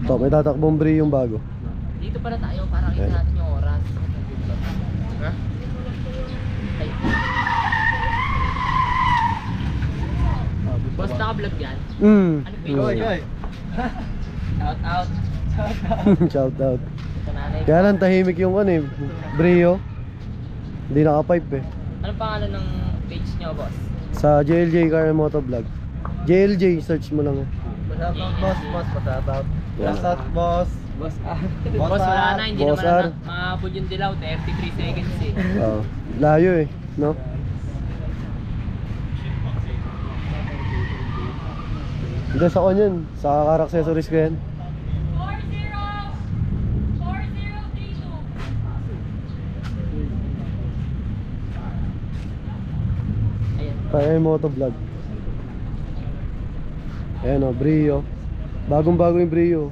Ito, may tatakbong Brio yung bago. Dito pala tayo para kita natin yung oras. Ha? Ay. Boss, naka-vlog yan? Ano page niyo? Shout out. Shout out. Sa nanay ko. Kaya lang tahimik yung ano eh, Brio. Hindi naka-pipe eh. Anong pangalan ng page niyo, boss? Sa JLJ Car and Moto Vlog. JLJ, search mo lang eh. Shoutout boss, shoutout. Yeah. Shoutout boss. Boss, wala na, hindi Boss naman R. maabot yung dilaw, 33 seconds eh. Oo. Layo eh, no? Hindi sa kon yun, sa car accessories ko yan. 4032. Ayan. Kaya Moto Vlog. Ayan o, Brio. Bagong bago yung Brio.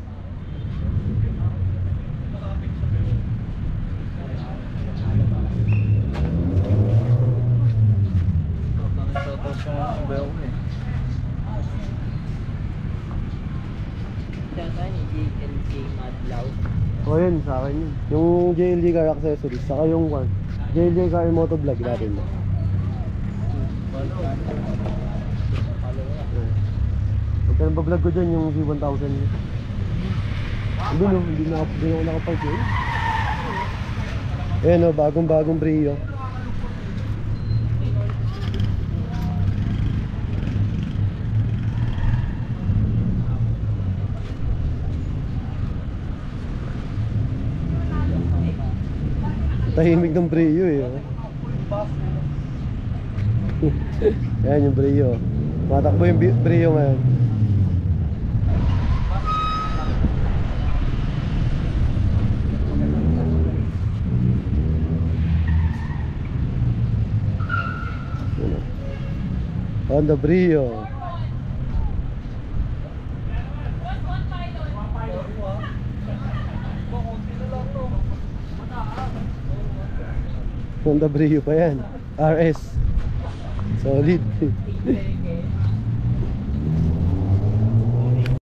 Saan ni JLK Madlaw? O yun, sa akin yun. Yung JLJ Car Accessories, saka yung one JLJ Car and Moto Vlog natin. Ang pinag-vlog ko dyan yung C1000. Hindi no, hindi na ako nakapark yun. Ayan o, bagong Brio. Tahimik ng Brio eh. Oh. Ayan yung Brio. Matakbo yung Brio ngayon. Honda Brio. Honda Brio pa yan. RS. Solid.